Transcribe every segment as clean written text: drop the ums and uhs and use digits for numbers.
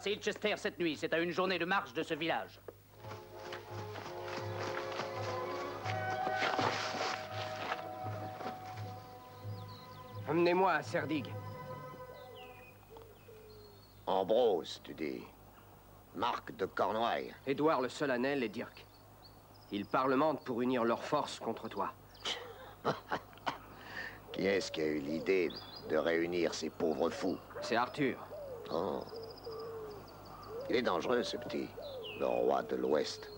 C'est Chester cette nuit. C'est à une journée de marche de ce village. Emmenez-moi à Cerdig. Ambrose, tu dis. Marc de Cornouailles. Édouard le Solennel et Dirk. Ils parlementent pour unir leurs forces contre toi. Qui est-ce qui a eu l'idée de réunir ces pauvres fous? C'est Arthur. Oh. Il est dangereux, ce petit. Le roi de l'Ouest.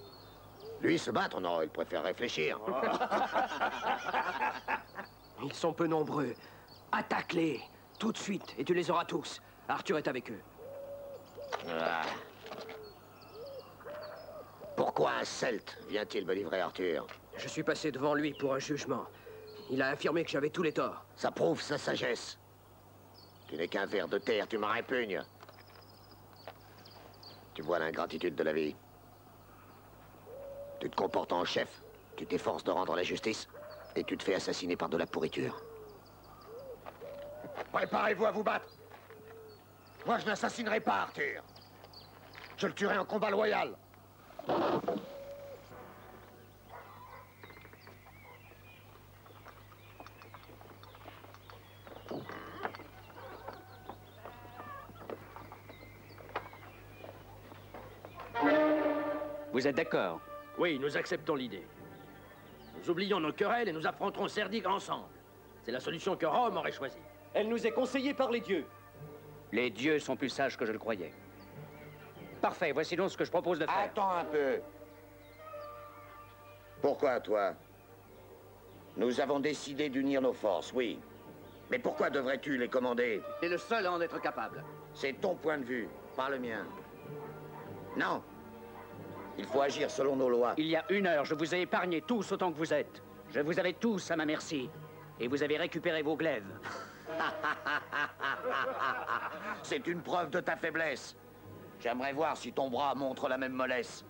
Lui, se battre, non, il préfère réfléchir. Ils sont peu nombreux. Attaque-les, tout de suite, et tu les auras tous. Arthur est avec eux. Ah. Pourquoi un Celte vient-il me livrer Arthur? Je suis passé devant lui pour un jugement. Il a affirmé que j'avais tous les torts. Ça prouve sa sagesse. Tu n'es qu'un ver de terre, tu me répugnes. Tu vois l'ingratitude de la vie. Tu te comportes en chef, tu t'efforces de rendre la justice, et tu te fais assassiner par de la pourriture. Préparez-vous à vous battre. Moi, je n'assassinerai pas Arthur. Je le tuerai en combat loyal. Vous êtes d'accord? Oui, nous acceptons l'idée. Nous oublions nos querelles et nous affronterons Cerdig ensemble. C'est la solution que Rome aurait choisie. Elle nous est conseillée par les dieux. Les dieux sont plus sages que je le croyais. Parfait, voici donc ce que je propose de faire. Attends un peu. Pourquoi, toi? Nous avons décidé d'unir nos forces, oui. Mais pourquoi devrais-tu les commander? T'es le seul à en être capable. C'est ton point de vue, pas le mien. Non. Il faut agir selon nos lois. Il y a 1 heure, je vous ai épargné tous autant que vous êtes. Je vous avais tous à ma merci. Et vous avez récupéré vos glaives. C'est une preuve de ta faiblesse. J'aimerais voir si ton bras montre la même mollesse.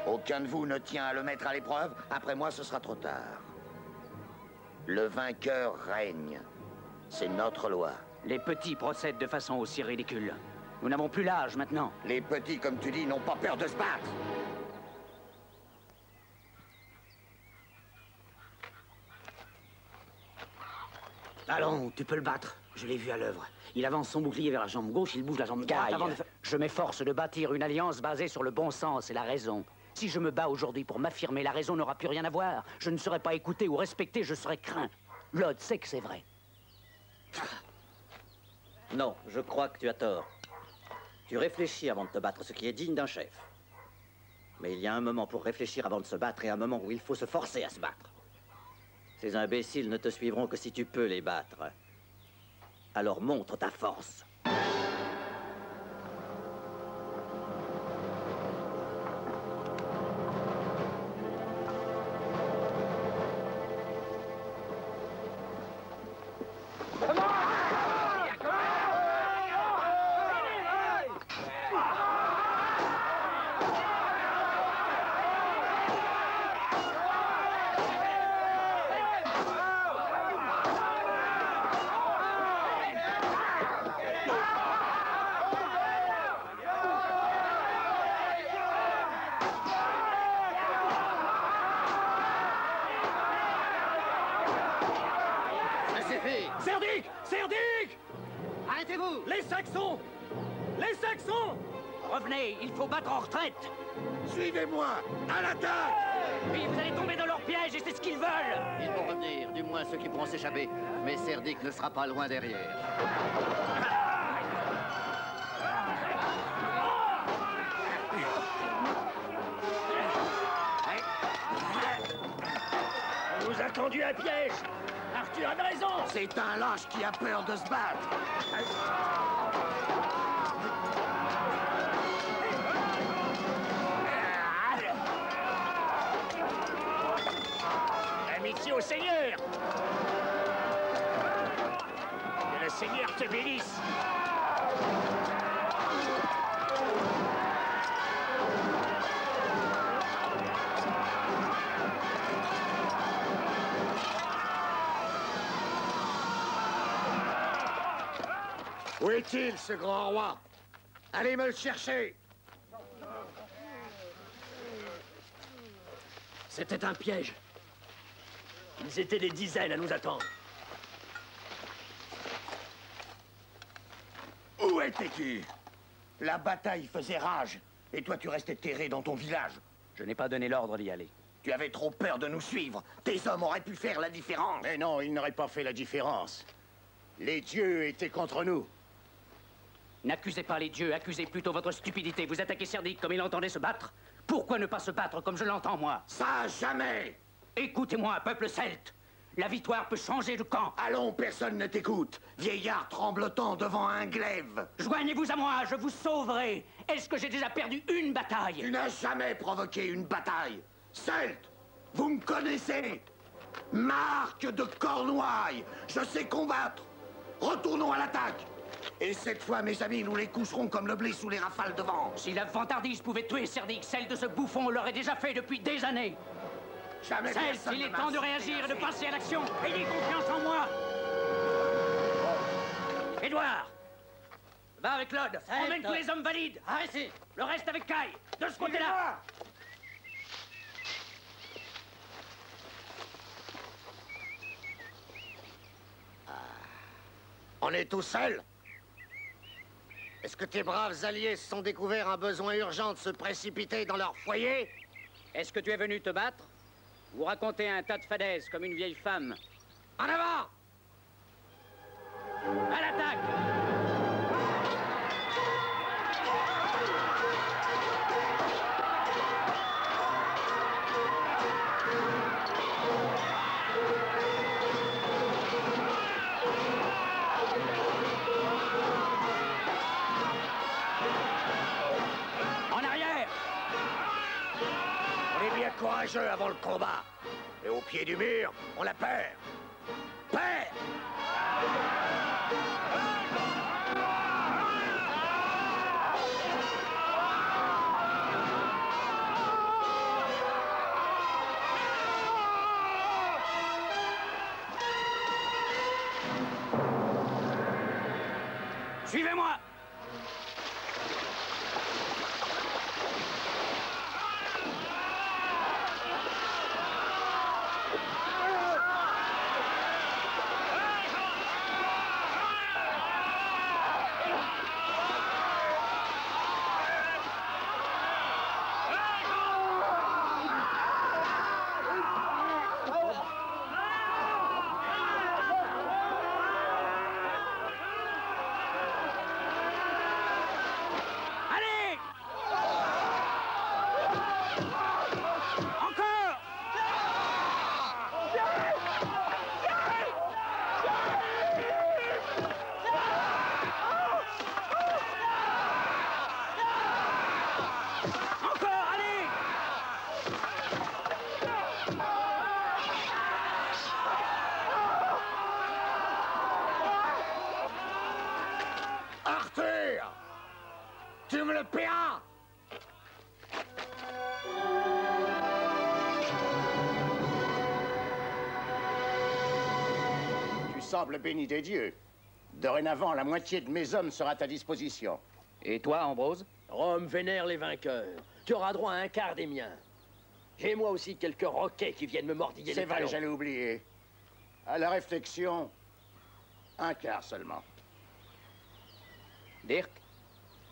Aucun de vous ne tient à le mettre à l'épreuve. Après moi, ce sera trop tard. Le vainqueur règne. C'est notre loi. Les petits procèdent de façon aussi ridicule. Nous n'avons plus l'âge maintenant. Les petits, comme tu dis, n'ont pas peur de se battre. Allons, tu peux le battre. Je l'ai vu à l'œuvre. Il avance son bouclier vers la jambe gauche, il bouge la jambe droite avant de... Je m'efforce de bâtir une alliance basée sur le bon sens et la raison. Si je me bats aujourd'hui pour m'affirmer, la raison n'aura plus rien à voir. Je ne serai pas écouté ou respecté, je serai craint. Lod sait que c'est vrai. Non, je crois que tu as tort. Tu réfléchis avant de te battre, ce qui est digne d'un chef. Mais il y a un moment pour réfléchir avant de se battre et un moment où il faut se forcer à se battre. Ces imbéciles ne te suivront que si tu peux les battre. Alors montre ta force. Cerdig! Cerdig! Arrêtez-vous! Les Saxons! Les Saxons! Revenez, il faut battre en retraite! Suivez-moi! À l'attaque! Oui, vous allez tomber dans leur piège et c'est ce qu'ils veulent! Ils vont revenir, du moins ceux qui pourront s'échapper. Mais Cerdic ne sera pas loin derrière. On nous a tendu un piège! Arthur a raison! C'est un lâche qui a peur de se battre! Amitié au Seigneur! Que le Seigneur te bénisse! Où est-il, ce grand roi? Allez me le chercher. C'était un piège. Ils étaient des dizaines à nous attendre. Où étais-tu? La bataille faisait rage. Et toi, tu restais terré dans ton village. Je n'ai pas donné l'ordre d'y aller. Tu avais trop peur de nous suivre. Tes hommes auraient pu faire la différence. Mais non, ils n'auraient pas fait la différence. Les dieux étaient contre nous. N'accusez pas les dieux, accusez plutôt votre stupidité. Vous attaquez Cerdic comme il entendait se battre. Pourquoi ne pas se battre comme je l'entends, moi? Ça, jamais! Écoutez-moi, peuple celte. La victoire peut changer de camp. Allons, personne ne t'écoute. Vieillard tremblotant devant un glaive. Joignez-vous à moi, je vous sauverai. Est-ce que j'ai déjà perdu une bataille? Tu n'as jamais provoqué une bataille. Celte, vous me connaissez. Marc de Cornouailles, je sais combattre. Retournons à l'attaque. Et cette fois, mes amis, nous les coucherons comme le blé sous les rafales de vent. Si la vantardise pouvait tuer Cerdic, celle de ce bouffon l'aurait déjà fait depuis des années. Jamais Celte, personne il ne est m'a temps de réagir et de passer à l'action. Ayez confiance en moi. Édouard, va avec Claude. Emmène tous les hommes valides. Arrêtez. Le reste avec Kai. De ce côté-là. On est tout seuls? Est-ce que tes braves alliés se sont découverts un besoin urgent de se précipiter dans leur foyer? Est-ce que tu es venu te battre? Vous racontez un tas de fadaises comme une vieille femme. En avant! À l'attaque! En arrière! On est bien courageux avant le combat. Et au pied du mur, on a peur. Peur! Suivez-moi! Allez! Encore! Encore, allez! Arthur! Tu me le paieras! Tu sembles béni des dieux. Dorénavant, la moitié de mes hommes sera à ta disposition. Et toi, Ambrose? Rome vénère les vainqueurs. Tu auras droit à un quart des miens. J'ai moi aussi quelques roquets qui viennent me mordiller C'est les vrai, talons. j'allais oublier. À la réflexion, un quart seulement. Dirk?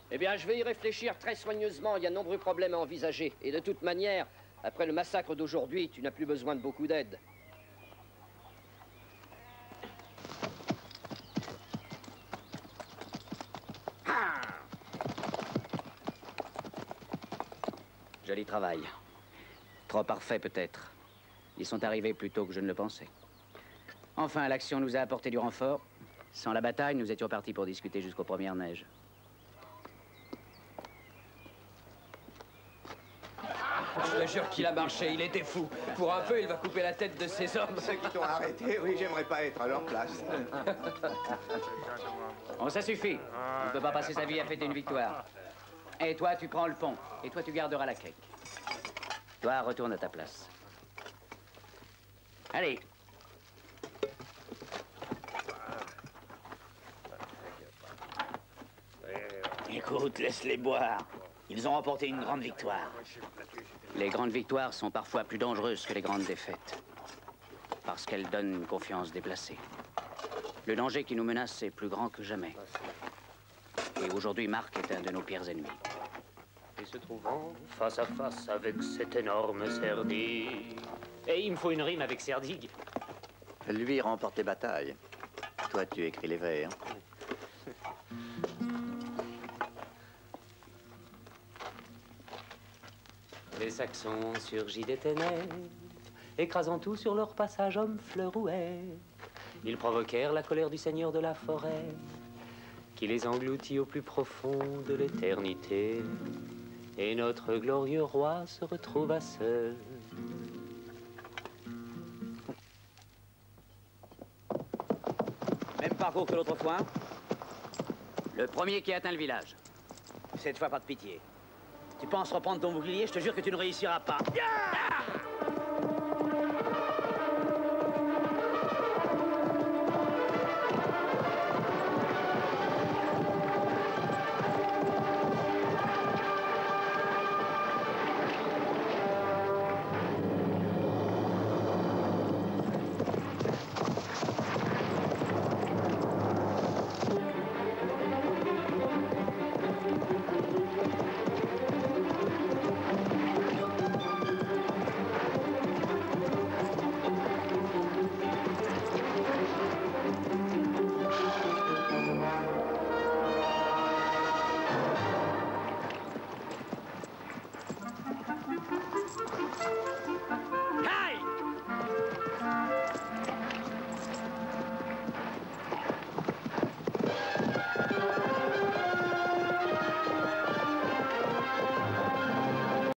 Eh bien, je vais y réfléchir très soigneusement. Il y a de nombreux problèmes à envisager. Et de toute manière, après le massacre d'aujourd'hui, tu n'as plus besoin de beaucoup d'aide. Joli travail. Trop parfait, peut-être. Ils sont arrivés plus tôt que je ne le pensais. Enfin, l'action nous a apporté du renfort. Sans la bataille, nous étions partis pour discuter jusqu'aux premières neiges. Je te jure qu'il a marché, il était fou. Pour un peu, il va couper la tête de ses hommes. Ceux qui t'ont arrêté, oui, j'aimerais pas être à leur place. Bon, ça suffit. On ne peut pas passer sa vie à fêter une victoire. Et toi, tu prends le pont. Et toi, tu garderas la crique. Toi, retourne à ta place. Allez. Écoute, laisse-les boire. Ils ont remporté une grande victoire. Les grandes victoires sont parfois plus dangereuses que les grandes défaites. Parce qu'elles donnent une confiance déplacée. Le danger qui nous menace est plus grand que jamais. Et aujourd'hui, Marc est un de nos pires ennemis. Et se trouvant face à face avec cet énorme Cerdig. Et il me faut une rime avec Cerdig. Lui remporte les batailles. Toi, tu écris les vers. Les Saxons surgis des ténèbres, écrasant tout sur leur passage homme fleurouet. Ils provoquèrent la colère du seigneur de la forêt, qui les engloutit au plus profond de l'éternité. Et notre glorieux roi se retrouva seul. Même parcours que l'autre fois. Le premier qui atteint le village. Cette fois, pas de pitié. Tu penses reprendre ton bouclier, je te jure que tu ne réussiras pas.